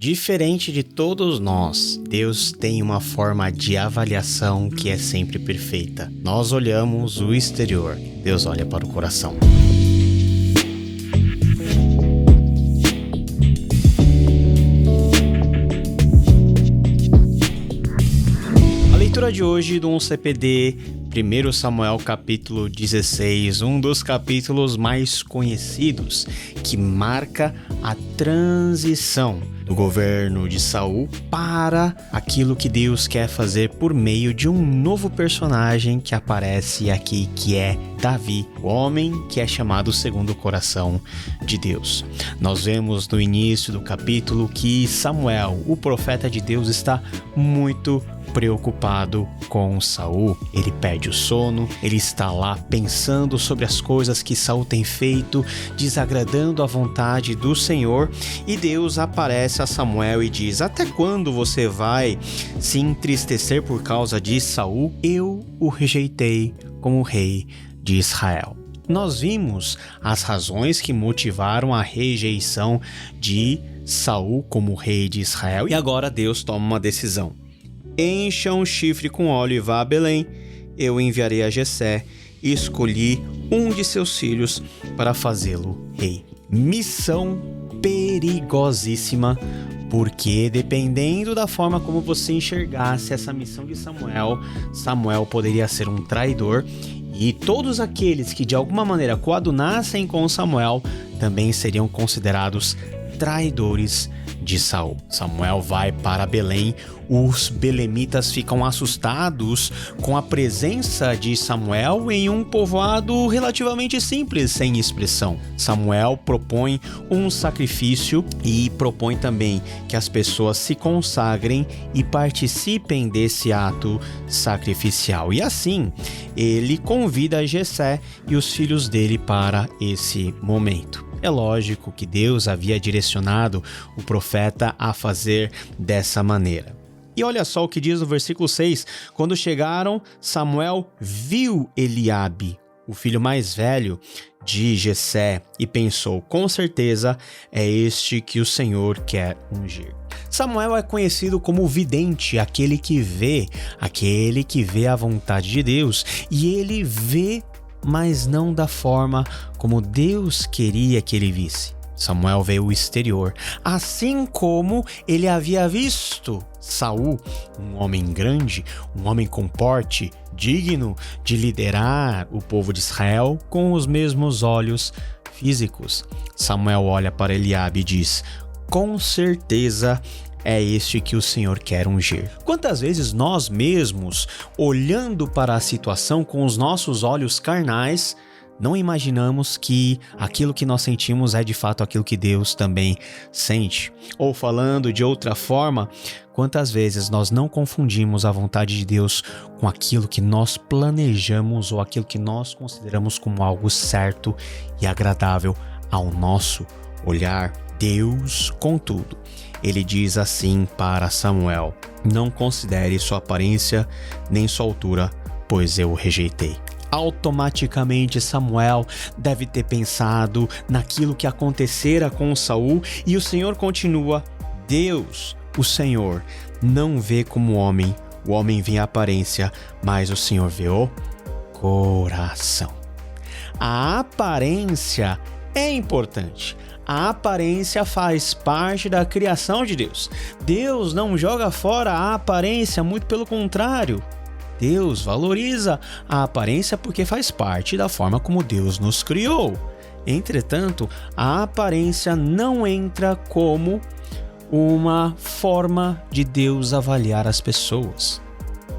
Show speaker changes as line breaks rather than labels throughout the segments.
Diferente de todos nós, Deus tem uma forma de avaliação que é sempre perfeita. Nós olhamos o exterior, Deus olha para o coração. A leitura de hoje do 1CPD, 1 Samuel capítulo 16, um dos capítulos mais conhecidos, que marca a transição do governo de Saul para aquilo que Deus quer fazer por meio de um novo personagem que aparece aqui, que é Davi, o homem que é chamado segundo o coração de Deus. Nós vemos no início do capítulo que Samuel, o profeta de Deus, está muito preocupado com Saul. Ele perde o sono, ele está lá pensando sobre as coisas que Saul tem feito, desagradando a vontade do Senhor, e Deus aparece a Samuel e diz: até quando você vai se entristecer por causa de Saul? Eu o rejeitei como rei de Israel. Nós vimos as razões que motivaram a rejeição de Saul como rei de Israel, e agora Deus toma uma decisão. Encha um chifre com óleo e vá a Belém. Eu enviarei a Jessé e escolhi um de seus filhos para fazê-lo rei. Missão perigosíssima, porque dependendo da forma como você enxergasse essa missão de Samuel poderia ser um traidor, e todos aqueles que de alguma maneira coadunassem com Samuel também seriam considerados traidores de Saul. Samuel vai para Belém. Os belemitas ficam assustados com a presença de Samuel em um povoado relativamente simples, sem expressão. Samuel propõe um sacrifício e propõe também que as pessoas se consagrem e participem desse ato sacrificial. E assim, ele convida Jessé e os filhos dele para esse momento. É lógico que Deus havia direcionado o profeta a fazer dessa maneira. E olha só o que diz no versículo 6. Quando chegaram, Samuel viu Eliabe, o filho mais velho de Jessé, e pensou: com certeza é este que o Senhor quer ungir. Samuel é conhecido como o vidente, aquele que vê a vontade de Deus, e ele vê, mas não da forma como Deus queria que ele visse. Samuel vê o exterior, assim como ele havia visto Saul, um homem grande, um homem com porte, digno de liderar o povo de Israel, com os mesmos olhos físicos. Samuel olha para Eliabe e diz: com certeza é este que o Senhor quer ungir. Quantas vezes nós mesmos, olhando para a situação com os nossos olhos carnais, não imaginamos que aquilo que nós sentimos é de fato aquilo que Deus também sente? Ou falando de outra forma, quantas vezes nós não confundimos a vontade de Deus com aquilo que nós planejamos ou aquilo que nós consideramos como algo certo e agradável ao nosso olhar? Deus, contudo, ele diz assim para Samuel: não considere sua aparência nem sua altura, pois eu o rejeitei. Automaticamente Samuel deve ter pensado naquilo que acontecera com Saul, e o Senhor continua: Deus, o Senhor, não vê como o homem vê a aparência, mas o Senhor vê o coração. A aparência é importante. A aparência faz parte da criação de Deus. Deus não joga fora a aparência, muito pelo contrário. Deus valoriza a aparência porque faz parte da forma como Deus nos criou. Entretanto, a aparência não entra como uma forma de Deus avaliar as pessoas.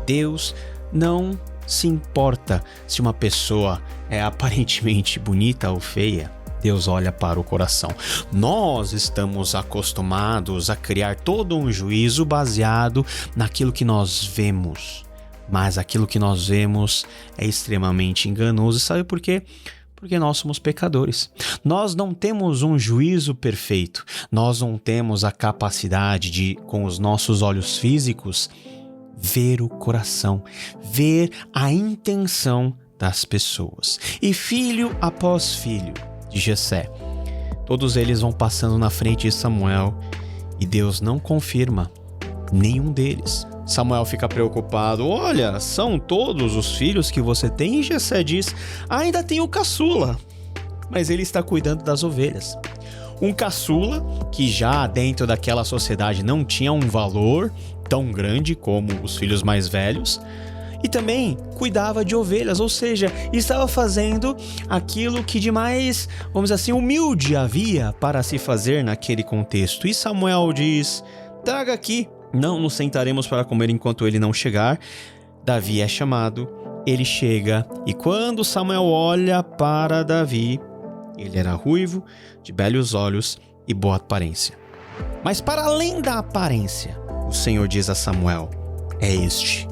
Deus não se importa se uma pessoa é aparentemente bonita ou feia. Deus olha para o coração. Nós estamos acostumados a criar todo um juízo baseado naquilo que nós vemos. Mas aquilo que nós vemos é extremamente enganoso. Sabe por quê? Porque nós somos pecadores. Nós não temos um juízo perfeito. Nós não temos a capacidade de, com os nossos olhos físicos, ver o coração, ver a intenção das pessoas. E filho após filho de Jessé, todos eles vão passando na frente de Samuel e Deus não confirma nenhum deles. Samuel fica preocupado. Olha, são todos os filhos que você tem? E Jessé diz, ainda tem o caçula, mas ele está cuidando das ovelhas. Um caçula que já dentro daquela sociedade não tinha um valor tão grande como os filhos mais velhos, e também cuidava de ovelhas, ou seja, estava fazendo aquilo que de mais, vamos dizer assim, humilde havia para se fazer naquele contexto. E Samuel diz, traga aqui, não nos sentaremos para comer enquanto ele não chegar. Davi é chamado, ele chega, e quando Samuel olha para Davi, ele era ruivo, de belos olhos e boa aparência. Mas para além da aparência, o Senhor diz a Samuel, é este,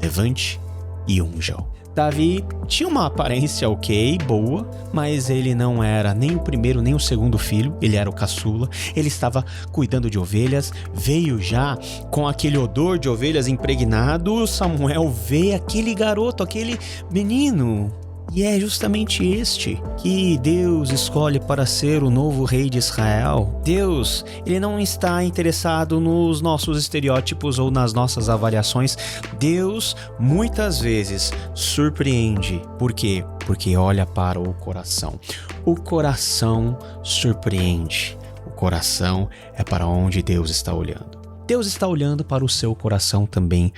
levante e unja-o. Davi tinha uma aparência ok, boa, mas ele não era nem o primeiro nem o segundo filho, ele era o caçula, ele estava cuidando de ovelhas, veio já com aquele odor de ovelhas impregnado. Samuel vê aquele garoto, aquele menino, e é justamente este que Deus escolhe para ser o novo rei de Israel. Deus, ele não está interessado nos nossos estereótipos ou nas nossas avaliações. Deus, muitas vezes, surpreende. Por quê? Porque olha para o coração. O coração surpreende. O coração é para onde Deus está olhando. Deus está olhando para o seu coração também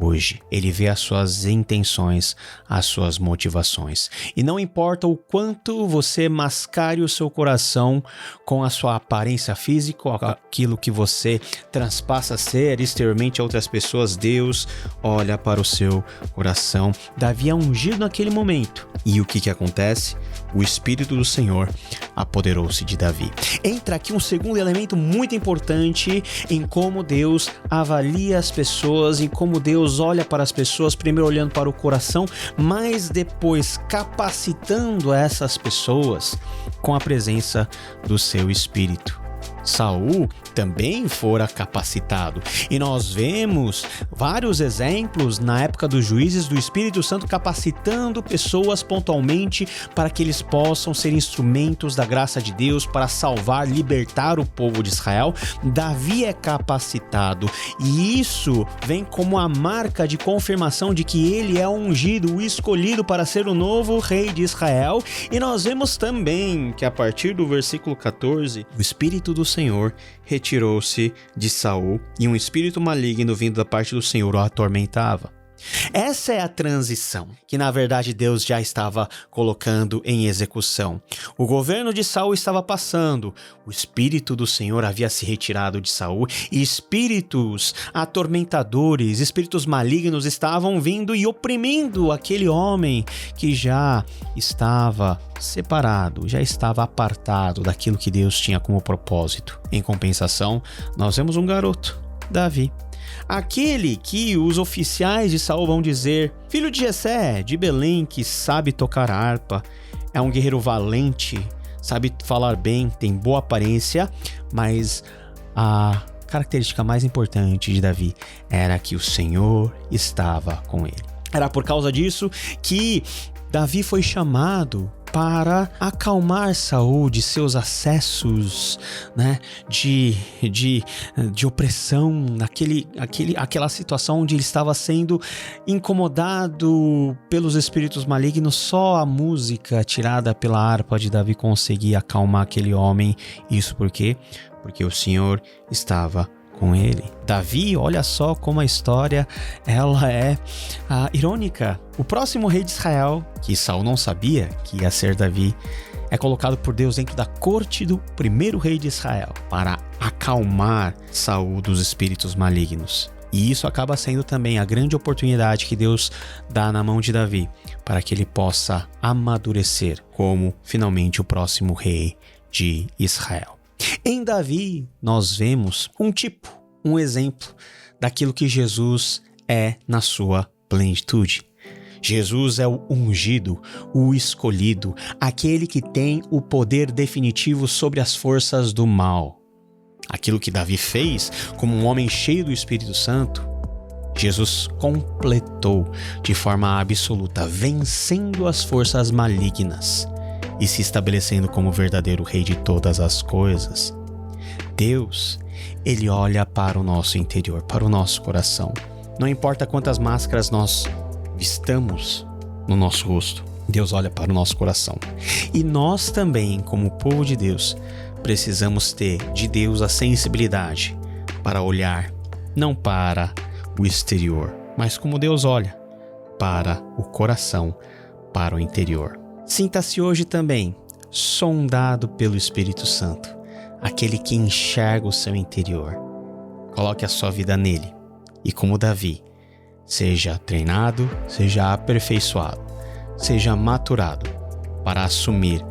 hoje. Ele vê as suas intenções, as suas motivações. E não importa o quanto você mascare o seu coração com a sua aparência física, aquilo que você transpassa a ser exteriormente a outras pessoas, Deus olha para o seu coração. Davi é ungido naquele momento. E o que acontece? O Espírito do Senhor apoderou-se de Davi. Entra aqui um segundo elemento muito importante em como Deus avalia as pessoas, em como Deus olha para as pessoas, primeiro olhando para o coração, mas depois capacitando essas pessoas com a presença do seu Espírito. Saul também fora capacitado, e nós vemos vários exemplos na época dos juízes do Espírito Santo capacitando pessoas pontualmente para que eles possam ser instrumentos da graça de Deus para salvar, libertar o povo de Israel. Davi é capacitado, e isso vem como a marca de confirmação de que ele é o ungido, o escolhido para ser o novo rei de Israel. E nós vemos também que a partir do versículo 14, o Espírito do Senhor retirou-se de Saul, e um espírito maligno vindo da parte do Senhor o atormentava. Essa é a transição que na verdade Deus já estava colocando em execução. O governo de Saul estava passando, o Espírito do Senhor havia se retirado de Saul, e espíritos atormentadores, espíritos malignos estavam vindo e oprimindo aquele homem que já estava separado, já estava apartado daquilo que Deus tinha como propósito. Em compensação, nós vemos um garoto, Davi, aquele que os oficiais de Saul vão dizer, filho de Jessé, de Belém, que sabe tocar harpa, é um guerreiro valente, sabe falar bem, tem boa aparência, mas a característica mais importante de Davi era que o Senhor estava com ele. Era por causa disso que Davi foi chamado para acalmar Saul de seus acessos, né, de opressão, aquela situação onde ele estava sendo incomodado pelos espíritos malignos. Só a música tirada pela harpa de Davi conseguia acalmar aquele homem. Isso por quê? Porque o Senhor estava com ele. Davi, olha só como a história ela é irônica. O próximo rei de Israel, que Saul não sabia que ia ser Davi, é colocado por Deus dentro da corte do primeiro rei de Israel para acalmar Saul dos espíritos malignos. E isso acaba sendo também a grande oportunidade que Deus dá na mão de Davi para que ele possa amadurecer como finalmente o próximo rei de Israel. Em Davi, nós vemos um exemplo daquilo que Jesus é na sua plenitude. Jesus é o ungido, o escolhido, aquele que tem o poder definitivo sobre as forças do mal. Aquilo que Davi fez como um homem cheio do Espírito Santo, Jesus completou de forma absoluta, vencendo as forças malignas e se estabelecendo como verdadeiro rei de todas as coisas. Deus, Ele olha para o nosso interior, para o nosso coração. Não importa quantas máscaras nós vistamos no nosso rosto, Deus olha para o nosso coração. E nós também, como povo de Deus, precisamos ter de Deus a sensibilidade para olhar não para o exterior, mas como Deus olha para o coração, para o interior. Sinta-se hoje também sondado pelo Espírito Santo, aquele que enxerga o seu interior. Coloque a sua vida nele e, como Davi, seja treinado, seja aperfeiçoado, seja maturado para assumir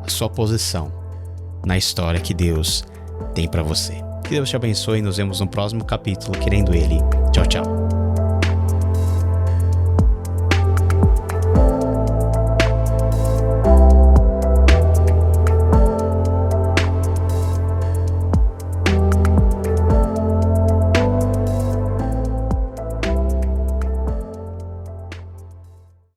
a sua posição na história que Deus tem para você. Que Deus te abençoe e nos vemos no próximo capítulo, querendo Ele. Tchau, tchau.